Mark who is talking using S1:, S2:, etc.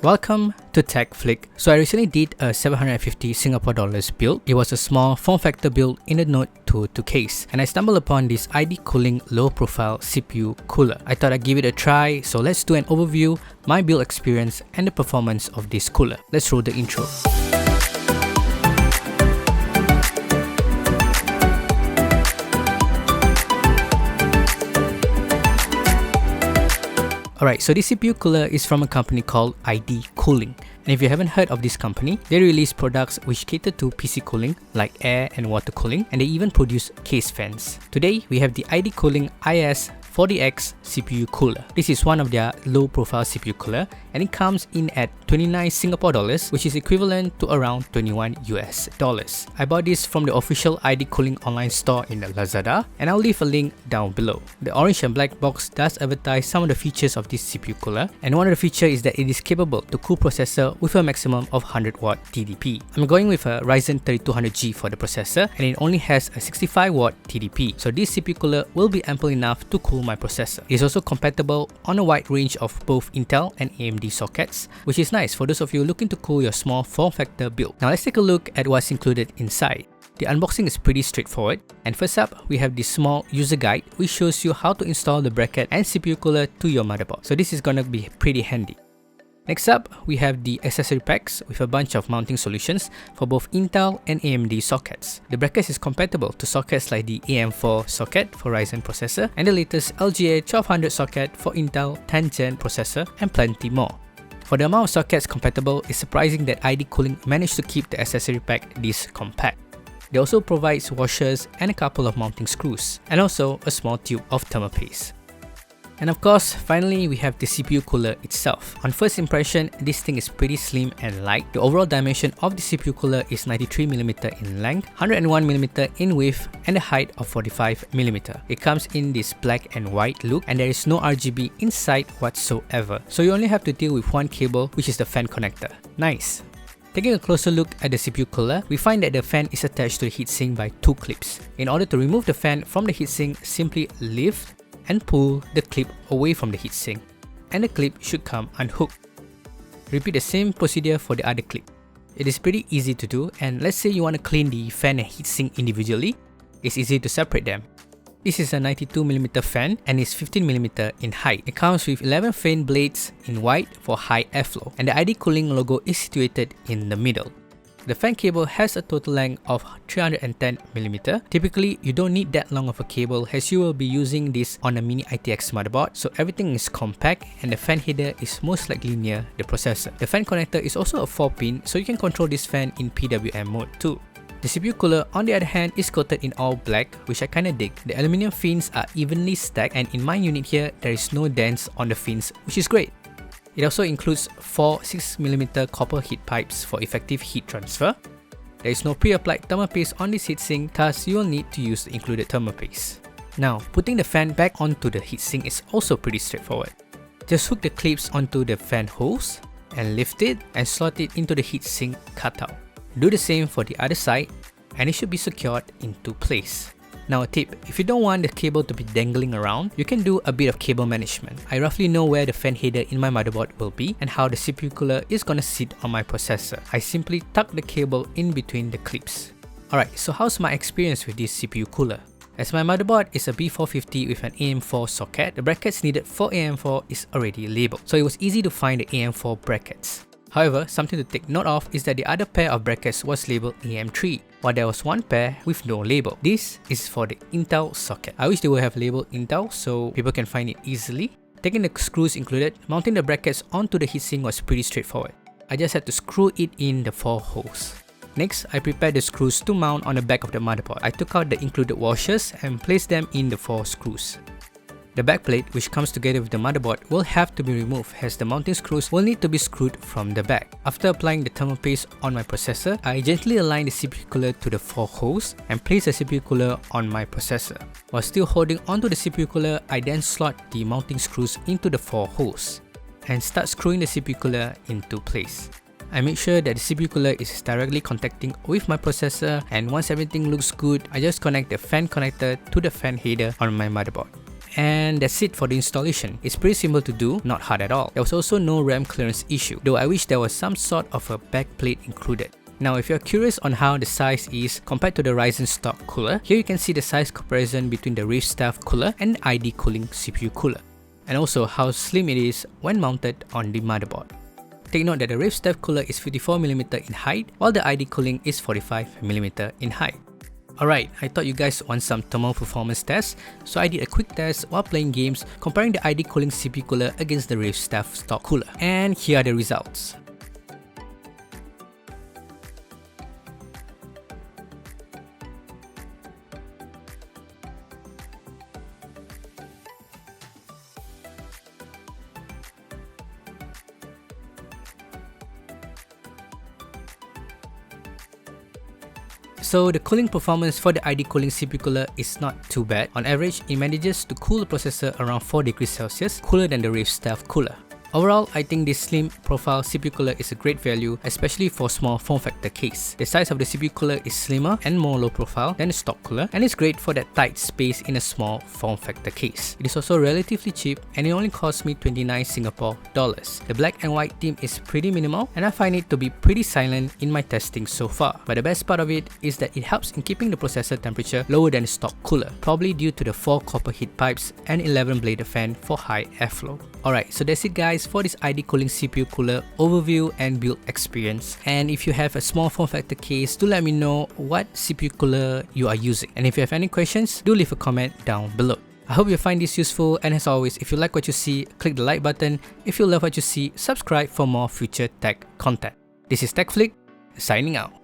S1: Welcome to TechFlik. So I recently did a 750 Singapore dollars build. It was a small form factor build in the Note 2 case, and I stumbled upon this ID cooling low profile CPU cooler. I thought I'd give it a try, so let's do an overview, my build experience and the performance of this cooler. Let's roll the intro. Alright, so this CPU cooler is from a company called ID Cooling. And if you haven't heard of this company, they release products which cater to PC cooling like air and water cooling, and they even produce case fans. Today, we have the ID Cooling IS-40X CPU cooler. This is one of their low profile CPU cooler, and it comes in at 29 Singapore dollars, which is equivalent to around 21 US dollars. I bought this from the official ID Cooling online store in Lazada, and I'll leave a link down below. The orange and black box does advertise some of the features of this CPU cooler, and one of the features is that it is capable to cool processor with a maximum of 100 watt TDP. I'm going with a Ryzen 3200G for the processor, and it only has a 65 watt TDP, so this CPU cooler will be ample enough to cool my processor. It is also compatible on a wide range of both Intel and AMD sockets, which is nice for those of you looking to cool your small form factor build. Now let's take a look at what's included inside. The unboxing is pretty straightforward, and first up we have this small user guide which shows you how to install the bracket and CPU cooler to your motherboard, so this is gonna be pretty handy. Next up, we have the accessory packs with a bunch of mounting solutions for both Intel and AMD sockets. The bracket is compatible to sockets like the AM4 socket for Ryzen processor and the latest LGA 1200 socket for Intel 10th Gen processor, and plenty more. For the amount of sockets compatible, it's surprising that ID Cooling managed to keep the accessory pack this compact. They also provide washers and a couple of mounting screws, and also a small tube of thermopaste. And of course, finally we have the CPU cooler itself. On first impression, this thing is pretty slim and light. The overall dimension of the CPU cooler is 93mm in length, 101mm in width, and a height of 45mm. It comes in this black and white look, and there is no RGB inside whatsoever. So you only have to deal with one cable, which is the fan connector. Nice! Taking a closer look at the CPU cooler, we find that the fan is attached to the heatsink by two clips. In order to remove the fan from the heatsink, simply lift and pull the clip away from the heatsink, and the clip should come unhooked. Repeat the same procedure for the other clip. It is pretty easy to do, and let's say you want to clean the fan and heatsink individually, it's easy to separate them. This is a 92mm fan and is 15mm in height. It comes with 11 fan blades in white for high airflow, and the ID Cooling logo is situated in the middle. The fan cable has a total length of 310mm. Typically, you don't need that long of a cable as you will be using this on a mini ITX motherboard, so everything is compact and the fan header is most likely near the processor. The fan connector is also a 4-pin, so you can control this fan in PWM mode too. The CPU cooler, on the other hand, is coated in all black, which I kinda dig. The aluminium fins are evenly stacked, and in my unit here, there is no dents on the fins, which is great. It also includes 4 6mm copper heat pipes for effective heat transfer. There is no pre-applied thermopaste on this heatsink, thus you will need to use the included thermopaste. Now, putting the fan back onto the heatsink is also pretty straightforward. Just hook the clips onto the fan hose and lift it and slot it into the heatsink cutout. Do the same for the other side, and it should be secured into place. Now a tip, if you don't want the cable to be dangling around, you can do a bit of cable management. I roughly know where the fan header in my motherboard will be and how the CPU cooler is gonna sit on my processor. I simply tuck the cable in between the clips. Alright, so how's my experience with this CPU cooler? As my motherboard is a B450 with an AM4 socket, the brackets needed for AM4 is already labeled, so it was easy to find the AM4 brackets. However, something to take note of is that the other pair of brackets was labeled AM3, while there was one pair with no label. This is for the Intel socket. I wish they would have labeled Intel so people can find it easily. Taking the screws included, mounting the brackets onto the heatsink was pretty straightforward. I just had to screw it in the 4 holes. Next, I prepared the screws to mount on the back of the motherboard. I took out the included washers and placed them in the 4 screws. The backplate, which comes together with the motherboard, will have to be removed as the mounting screws will need to be screwed from the back. After applying the thermopaste on my processor, I gently align the CPU cooler to the 4 holes and place the CPU cooler on my processor. While still holding onto the CPU cooler, I then slot the mounting screws into the 4 holes and start screwing the CPU cooler into place. I make sure that the CPU cooler is directly contacting with my processor, and once everything looks good, I just connect the fan connector to the fan header on my motherboard. And that's it for the installation. It's pretty simple to do, not hard at all. There was also no RAM clearance issue, though I wish there was some sort of a backplate included. Now if you're curious on how the size is compared to the Ryzen stock cooler, here you can see the size comparison between the Rift Staff cooler and the ID Cooling CPU cooler, and also how slim it is when mounted on the motherboard. Take note that the Rift Staff cooler is 54mm in height, while the ID Cooling is 45mm in height. Alright, I thought you guys want some thermal performance tests, so I did a quick test while playing games comparing the ID Cooling CPU cooler against the Rift Staff stock cooler, and here are the results. So the cooling performance for the ID Cooling CPU cooler is not too bad. On average, it manages to cool the processor around 4 degrees Celsius, cooler than the Rift Staff cooler. Overall, I think this slim profile CPU cooler is a great value, especially for small form factor case. The size of the CPU cooler is slimmer and more low profile than the stock cooler, and it's great for that tight space in a small form factor case. It is also relatively cheap, and it only cost me 29 Singapore dollars. The black and white theme is pretty minimal, and I find it to be pretty silent in my testing so far. But the best part of it is that it helps in keeping the processor temperature lower than the stock cooler, probably due to the 4 copper heat pipes and 11 bladed fan for high airflow. Alright, so that's it guys for this ID Cooling CPU cooler overview and build experience. And if you have a small form factor case, do let me know what CPU cooler you are using. And if you have any questions, do leave a comment down below. I hope you find this useful, and as always, if you like what you see, click the like button. If you love what you see, subscribe for more future tech content. This is TechFlik, signing out.